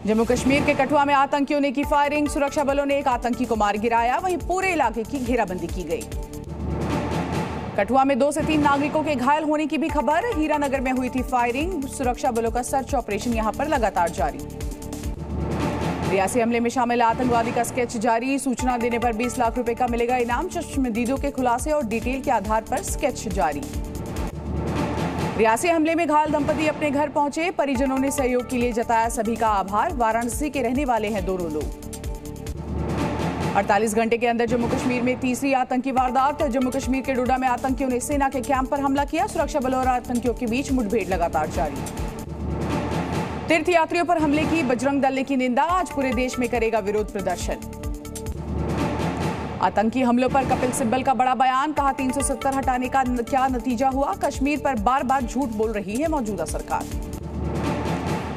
जम्मू कश्मीर के कठुआ में आतंकियों ने की फायरिंग। सुरक्षा बलों ने एक आतंकी को मार गिराया, वहीं पूरे इलाके की घेराबंदी की गई। कठुआ में 2 से 3 नागरिकों के घायल होने की भी खबर। हीरानगर में हुई थी फायरिंग। सुरक्षा बलों का सर्च ऑपरेशन यहां पर लगातार जारी। रियासी हमले में शामिल आतंकवादी का स्केच जारी। सूचना देने पर 20 लाख रुपए का मिलेगा इनाम। चश्मदीदों के खुलासे और डिटेल के आधार पर स्केच जारी। रियासी हमले में घायल दंपति अपने घर पहुंचे। परिजनों ने सहयोग के लिए जताया सभी का आभार। वाराणसी के रहने वाले हैं दोनों लोग। 48 घंटे के अंदर जम्मू कश्मीर में तीसरी आतंकी वारदात। जम्मू कश्मीर के डोडा में आतंकियों ने सेना के कैंप पर हमला किया। सुरक्षा बलों और आतंकियों के बीच मुठभेड़ लगातार जारी। तीर्थयात्रियों पर हमले की बजरंग दल ने की निंदा। आज पूरे देश में करेगा विरोध प्रदर्शन। आतंकी हमलों पर कपिल सिब्बल का बड़ा बयान। कहा 370 हटाने का क्या नतीजा हुआ। कश्मीर पर बार बार झूठ बोल रही है मौजूदा सरकार।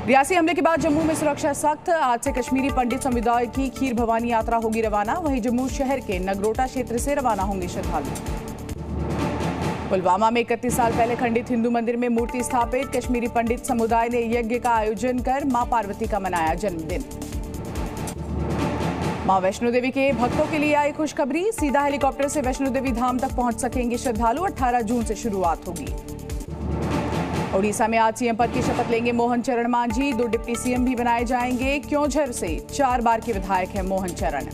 रियासी हमले के बाद जम्मू में सुरक्षा सख्त। आज से कश्मीरी पंडित समुदाय की खीर भवानी यात्रा होगी रवाना। वहीं जम्मू शहर के नगरोटा क्षेत्र से रवाना होंगे श्रद्धालु। पुलवामा में 31 साल पहले खंडित हिंदू मंदिर में मूर्ति स्थापित। कश्मीरी पंडित समुदाय ने यज्ञ का आयोजन कर मां पार्वती का मनाया जन्मदिन। मां वैष्णो देवी के भक्तों के लिए आई खुशखबरी। सीधा हेलीकॉप्टर से वैष्णो देवी धाम तक पहुंच सकेंगे श्रद्धालु। 18 जून से शुरुआत होगी। ओडिशा में आज सीएम पद की शपथ लेंगे मोहन चरण मांझी। 2 डिप्टी सीएम भी बनाए जाएंगे। क्योंझर से 4 बार के विधायक हैं मोहन चरण।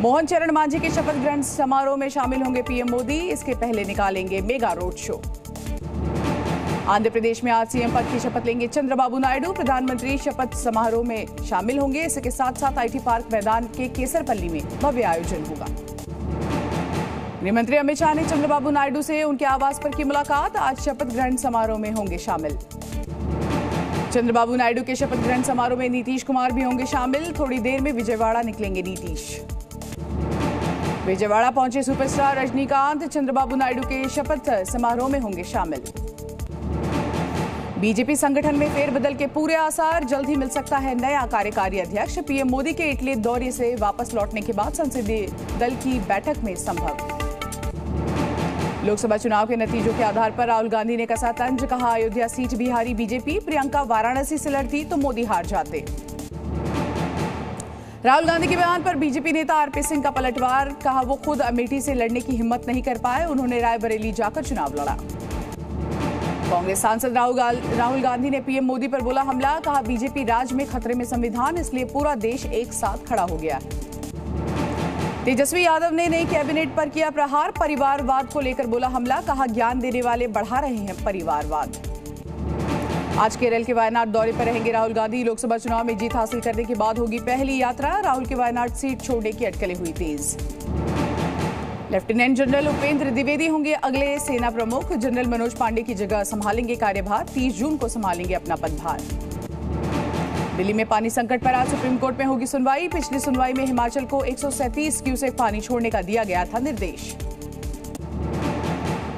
मोहन चरण मांझी के शपथ ग्रहण समारोह में शामिल होंगे पीएम मोदी। इसके पहले निकालेंगे mega road show. Andhra Pradesh में आज सीएम पद की शपथ लेंगे चंद्रबाबू नायडू। प्रधानमंत्री शपथ समारोह में शामिल होंगे। इसके साथ साथ आईटी पार्क मैदान के केसरपल्ली में भव्य आयोजन होगा। गृहमंत्री अमित शाह ने चंद्रबाबू नायडू से उनके आवास पर की मुलाकात। आज शपथ ग्रहण समारोह में होंगे शामिल। चंद्रबाबू नायडू के शपथ ग्रहण समारोह में नीतीश कुमार भी होंगे शामिल। थोड़ी देर में विजयवाड़ा निकलेंगे नीतीश। विजयवाड़ा पहुंचे सुपरस्टार रजनीकांत। चंद्रबाबू नायडू के शपथ समारोह में होंगे शामिल। बीजेपी संगठन में फेरबदल के पूरे आसार। जल्द ही मिल सकता है नया कार्यकारी अध्यक्ष। पीएम मोदी के इटली दौरे से वापस लौटने के बाद संसदीय दल की बैठक में संभव। लोकसभा चुनाव के नतीजों के आधार पर राहुल गांधी ने कसा तंज। कहा अयोध्या सीट भी हारी बीजेपी। प्रियंका वाराणसी से लड़ती तो मोदी हार जाते। राहुल गांधी के बयान पर बीजेपी नेता आरपी सिंह का पलटवार। कहा वो खुद अमेठी से लड़ने की हिम्मत नहीं कर पाए। उन्होंने रायबरेली जाकर चुनाव लड़ा। कांग्रेस सांसद राहुल गांधी ने पीएम मोदी पर बोला हमला। कहा बीजेपी राज में खतरे में संविधान, इसलिए पूरा देश एक साथ खड़ा हो गया। तेजस्वी यादव ने नई कैबिनेट पर किया प्रहार। परिवारवाद को लेकर बोला हमला। कहा ज्ञान देने वाले बढ़ा रहे हैं परिवारवाद। आज केरल के वायनाड दौरे पर रहेंगे राहुल गांधी। लोकसभा चुनाव में जीत हासिल करने के बाद होगी पहली यात्रा। राहुल की वायनाड सीट छोड़ने की अटकलें हुई तेज। लेफ्टिनेंट जनरल उपेंद्र द्विवेदी होंगे अगले सेना प्रमुख। जनरल मनोज पांडे की जगह संभालेंगे कार्यभार। 30 जून को संभालेंगे अपना पदभार। दिल्ली में पानी संकट पर आज सुप्रीम कोर्ट में होगी सुनवाई। पिछली सुनवाई में हिमाचल को 137 क्यूसेक पानी छोड़ने का दिया गया था निर्देश।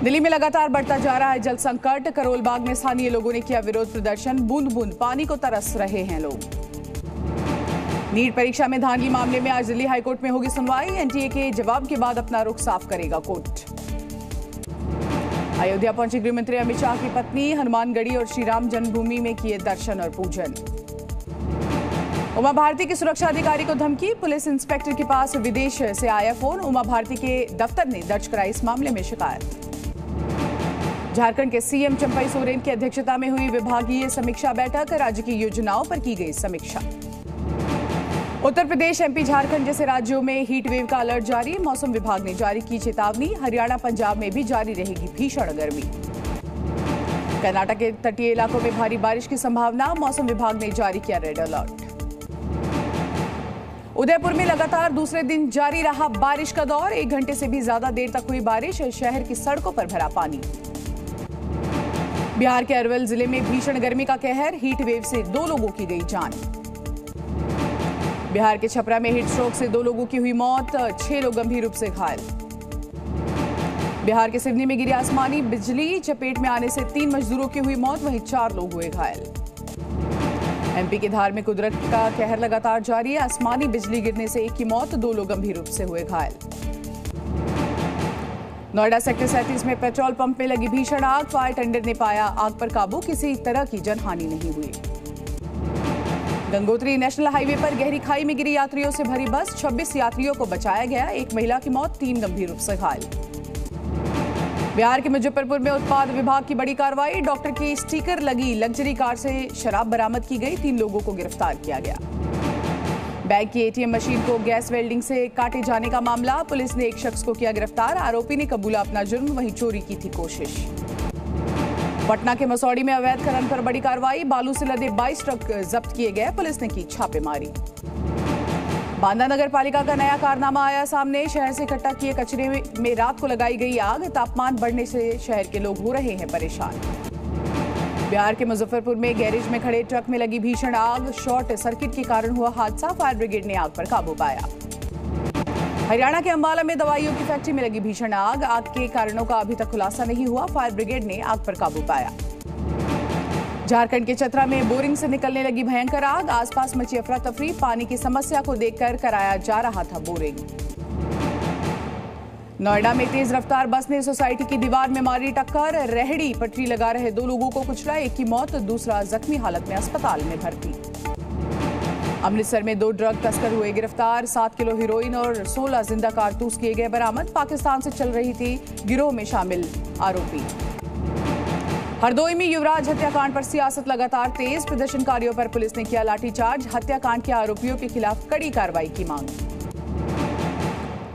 दिल्ली में लगातार बढ़ता जा रहा है जल संकट। करोल बाग में स्थानीय लोगों ने किया विरोध प्रदर्शन। बूंद बूंद पानी को तरस रहे हैं लोग। नीट परीक्षा में धांधली मामले में आज दिल्ली हाईकोर्ट में होगी सुनवाई। एनटीए के जवाब के बाद अपना रुख साफ करेगा कोर्ट। अयोध्या पहुंचे गृहमंत्री अमित शाह की पत्नी। हनुमानगढ़ी और श्रीराम जन्मभूमि में किए दर्शन और पूजन। उमा भारती की सुरक्षा अधिकारी को धमकी। पुलिस इंस्पेक्टर के पास विदेश से आया फोन। उमा भारती के दफ्तर ने दर्ज कराई इस मामले में शिकायत। झारखंड के सीएम चंपई सोरेन की अध्यक्षता में हुई विभागीय समीक्षा बैठक। राज्य की योजनाओं पर की गई समीक्षा। उत्तर प्रदेश, एमपी, झारखंड जैसे राज्यों में हीट वेव का अलर्ट जारी। मौसम विभाग ने जारी की चेतावनी। हरियाणा, पंजाब में भी जारी रहेगी भीषण गर्मी। कर्नाटक के तटीय इलाकों में भारी बारिश की संभावना। मौसम विभाग ने जारी किया रेड अलर्ट। उदयपुर में लगातार दूसरे दिन जारी रहा बारिश का दौर। 1 घंटे से भी ज्यादा देर तक हुई बारिश। शहर की सड़कों पर भरा पानी। बिहार के अरवल जिले में भीषण गर्मी का कहर। हीट वेव से 2 लोगों की गई जान। बिहार के छपरा में हीट स्ट्रोक से 2 लोगों की हुई मौत। 6 लोग गंभीर रूप से घायल। बिहार के सिवनी में गिरी आसमानी बिजली। चपेट में आने से 3 मजदूरों की हुई मौत। वहीं 4 लोग हुए घायल। एमपी के धार में कुदरत का कहर लगातार जारी है। आसमानी बिजली गिरने से 1 की मौत। 2 लोग गंभीर रूप से हुए घायल। नोएडा सेक्टर 37 में पेट्रोल पंप में लगी भीषण आग। फायर टेंडर ने पाया आग पर काबू। किसी तरह की जनहानि नहीं हुई। गंगोत्री नेशनल हाईवे पर गहरी खाई में गिरी यात्रियों से भरी बस, 26 यात्रियों को बचाया गया, एक महिला की मौत, 3 गंभीर रूप से घायल। बिहार के मुजफ्फरपुर में उत्पाद विभाग की बड़ी कार्रवाई, डॉक्टर की स्टिकर लगी लग्जरी कार से शराब बरामद की गई, 3 लोगों को गिरफ्तार किया गया। बैंक की एटीएम मशीन को गैस वेल्डिंग से काटे जाने का मामला, पुलिस ने एक शख्स को किया गिरफ्तार, आरोपी ने कबूला अपना जुर्म, वहीं चोरी की थी कोशिश। पटना के मसौड़ी में अवैध खनन पर बड़ी कार्रवाई, बालू से लदे 22 ट्रक जब्त किए गए, पुलिस ने की छापेमारी। बांदा नगर पालिका का नया कारनामा आया सामने, शहर से इकट्ठा किए कचरे में रात को लगाई गई आग, तापमान बढ़ने से शहर के लोग हो रहे हैं परेशान। बिहार के मुजफ्फरपुर में गैरेज में खड़े ट्रक में लगी भीषण आग, शॉर्ट सर्किट के कारण हुआ हादसा, फायर ब्रिगेड ने आग पर काबू पाया। हरियाणा के अंबाला में दवाइयों की फैक्ट्री में लगी भीषण आग, आग के कारणों का अभी तक खुलासा नहीं हुआ, फायर ब्रिगेड ने आग पर काबू पाया। झारखंड के चतरा में बोरिंग से निकलने लगी भयंकर आग, आसपास मची अफरा तफरी, पानी की समस्या को देखकर कराया जा रहा था बोरिंग। नोएडा में तेज रफ्तार बस ने सोसाइटी की दीवार में मारी टक्कर, रेहड़ी पटरी लगा रहे 2 लोगों को कुचला, एक की मौत, दूसरा जख्मी हालत में अस्पताल में भर्ती। अमृतसर में 2 ड्रग तस्कर हुए गिरफ्तार, 7 किलो हीरोइन और 16 जिंदा कारतूस किए गए बरामद, पाकिस्तान से चल रही थी गिरोह में शामिल आरोपी। हरदोई में युवराज हत्याकांड पर सियासत लगातार तेज, प्रदर्शनकारियों पर पुलिस ने किया लाठीचार्ज, हत्याकांड के आरोपियों के खिलाफ कड़ी कार्रवाई की मांग।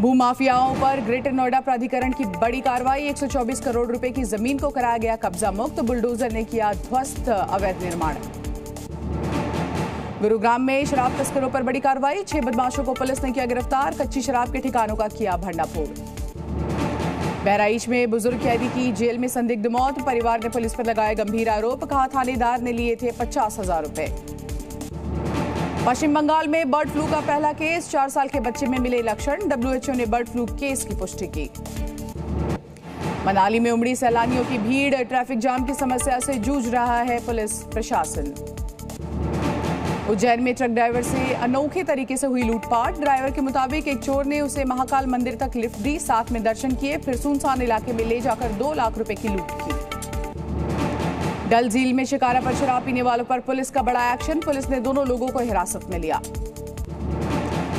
भूमाफियाओं पर ग्रेटर नोएडा प्राधिकरण की बड़ी कार्रवाई, 124 करोड़ रुपए की जमीन को कराया गया कब्जा मुक्त, बुलडोजर ने किया ध्वस्त अवैध निर्माण। गुरुग्राम में शराब तस्करों पर बड़ी कार्रवाई, 6 बदमाशों को पुलिस ने किया गिरफ्तार, कच्ची शराब के ठिकानों का किया भंडाफोड़। बहराइच में बुजुर्ग कैदी की जेल में संदिग्ध मौत, परिवार ने पुलिस पर लगाए गंभीर आरोप, कहा थानेदार ने लिए थे 50,000 रुपए। पश्चिम बंगाल में बर्ड फ्लू का पहला केस, 4 साल के बच्चे में मिले लक्षण, WHO ने बर्ड फ्लू केस की पुष्टि की। मनाली में उमड़ी सैलानियों की भीड़, ट्रैफिक जाम की समस्या से जूझ रहा है पुलिस प्रशासन। उज्जैन में ट्रक ड्राइवर से अनोखे तरीके से हुई लूटपाट, ड्राइवर के मुताबिक एक चोर ने उसे महाकाल मंदिर तक लिफ्ट दी, साथ में दर्शन किए, फिर सुनसान इलाके में ले जाकर 2 लाख रुपए की लूट की। डल झील में शिकारा पर शराब पीने वालों पर पुलिस का बड़ा एक्शन, पुलिस ने 2 लोगों को हिरासत में लिया।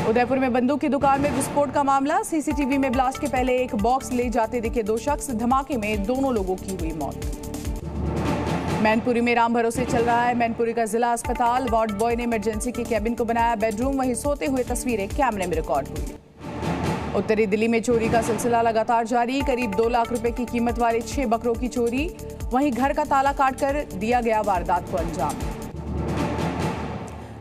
उदयपुर में बंदूक की दुकान में विस्फोट का मामला, सीसीटीवी में ब्लास्ट के पहले एक बॉक्स ले जाते दिखे 2 शख्स, धमाके में 2 लोगों की हुई मौत। मैनपुरी में राम भरोसे चल रहा है मैनपुरी का जिला अस्पताल, वार्ड बॉय ने इमरजेंसी के कैबिन को बनाया बेडरूम, वहीं सोते हुए तस्वीरें कैमरे में रिकॉर्ड हुई। उत्तरी दिल्ली में चोरी का सिलसिला लगातार जारी, करीब 2 लाख रुपए की कीमत वाले 6 बकरों की चोरी, वहीं घर का ताला काटकर दिया गया वारदात को अंजाम।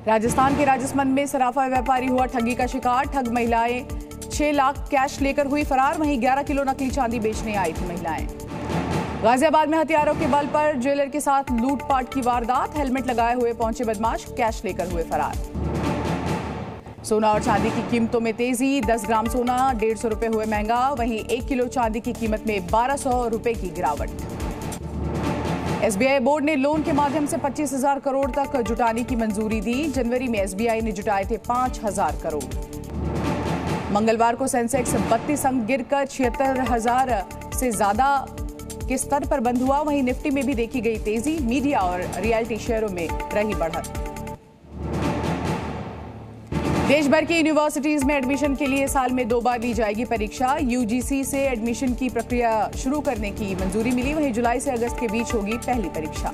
राजस्थान के राजसमंद में सराफा व्यापारी हुआ ठगी का शिकार, ठग महिलाएं 6 लाख कैश लेकर हुई फरार, वहीं 11 किलो नकली चांदी बेचने आई थी महिलाएं। गाजियाबाद में हथियारों के बल पर ज्वेलर के साथ लूटपाट की वारदात, हेलमेट लगाए हुए पहुंचे बदमाश, कैश लेकर हुए फरार। सोना और चांदी की कीमतों में तेजी, 10 ग्राम सोना 150 रुपए हुए महंगा, वहीं 1 किलो चांदी की कीमत में 1200 रुपए की गिरावट। SBI बोर्ड ने लोन के माध्यम से 25,000 करोड़ तक जुटाने की मंजूरी दी, जनवरी में SBI ने जुटाए थे 5,000 करोड़। मंगलवार को सेंसेक्स 32 अंक गिरकर 76,000 से ज्यादा के स्तर पर बंद हुआ, वहीं निफ्टी में भी देखी गई तेजी, मीडिया और रियल्टी शेयरों में रही बढ़त। देश भर की यूनिवर्सिटीज में एडमिशन के लिए साल में 2 बार ली जाएगी परीक्षा, UGC से एडमिशन की प्रक्रिया शुरू करने की मंजूरी मिली, वहीं जुलाई से अगस्त के बीच होगी पहली परीक्षा।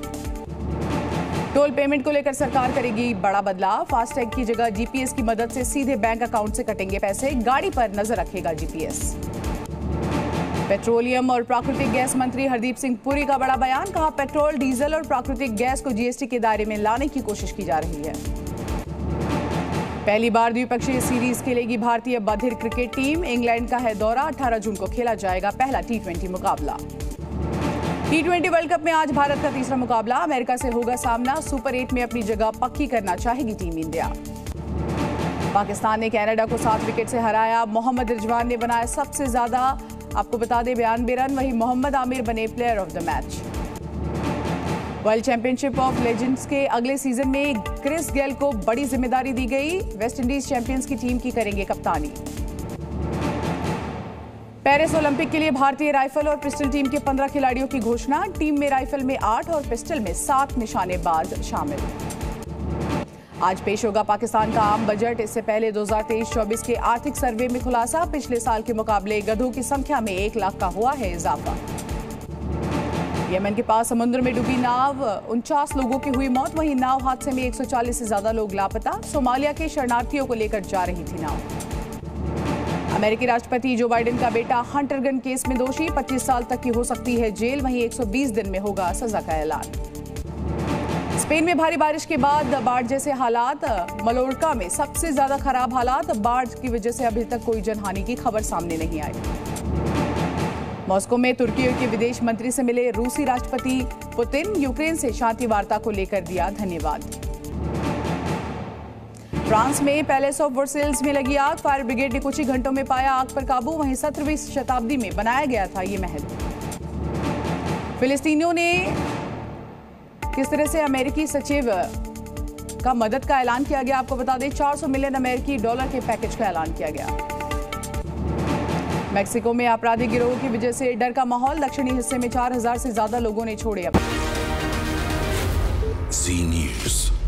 टोल पेमेंट को लेकर सरकार करेगी बड़ा बदलाव, फास्टैग की जगह GPS की मदद से सीधे बैंक अकाउंट से कटेंगे पैसे, गाड़ी पर नजर रखेगा GPS। पेट्रोलियम और प्राकृतिक गैस मंत्री हरदीप सिंह पुरी का बड़ा बयान, कहा पेट्रोल, डीजल और प्राकृतिक गैस को GST के दायरे में लाने की कोशिश की जा रही है। पहली बार द्विपक्षीय सीरीज खेलेगी भारतीय बधिर क्रिकेट टीम, इंग्लैंड का है दौरा, 18 जून को खेला जाएगा पहला T20 मुकाबला। T20 वर्ल्ड कप में आज भारत का तीसरा मुकाबला, अमेरिका से होगा सामना, सुपर 8 में अपनी जगह पक्की करना चाहेगी टीम इंडिया। पाकिस्तान ने कनाडा को 7 विकेट से हराया, मोहम्मद रिजवान ने बनाया सबसे ज्यादा, आपको बता दें 92 रन, वहीं मोहम्मद आमिर बने player of the match. World championship of legends के अगले सीजन में क्रिस गेल को बड़ी जिम्मेदारी दी गई, वेस्ट इंडीज चैंपियंस की टीम की करेंगे कप्तानी। पेरिस ओलंपिक के लिए भारतीय राइफल और पिस्टल टीम के 15 खिलाड़ियों की घोषणा, टीम में राइफल में 8 और पिस्टल में 7 निशानेबाज शामिल। आज पेश होगा पाकिस्तान का आम बजट। इससे पहले 2023-24 के आर्थिक सर्वे में खुलासा, पिछले साल के मुकाबले गधों की संख्या में 1 लाख का हुआ है इजाफा। यमन के पास समुद्र में डूबी नाव, 49 लोगों की हुई मौत। वहीं नाव हादसे में 140 से ज्यादा लोग लापता। सोमालिया के शरणार्थियों को लेकर जा रही थी नाव। अमेरिकी राष्ट्रपति जो बाइडेन का बेटा हंटर गन केस में दोषी, 25 साल तक की हो सकती है जेल। वहीं 120 दिन में होगा सजा का ऐलान। स्पेन में भारी बारिश के बाद बाढ़ जैसे हालात, मलोर्का में सबसे ज्यादा खराब हालात। बाढ़ की वजह से अभी तक कोई जनहानि की खबर सामने नहीं आई। मॉस्को में तुर्की के विदेश मंत्री से मिले रूसी राष्ट्रपति पुतिन, यूक्रेन से शांति वार्ता को लेकर दिया धन्यवाद। फ्रांस में पैलेस ऑफ वर्सेल्स में लगी आग, फायर ब्रिगेड ने कुछ ही घंटों में पाया आग पर काबू। वहीं 17वीं शताब्दी में बनाया गया था ये महल। फिलिस्तीनियों ने किस तरह से अमेरिकी सचिव का मदद का ऐलान किया गया, आपको बता दें 400 मिलियन अमेरिकी डॉलर के पैकेज का ऐलान किया गया। मेक्सिको में आपराधिक गिरोह की वजह से डर का माहौल, दक्षिणी हिस्से में 4000 से ज्यादा लोगों ने छोड़े अपने। जी न्यूज़।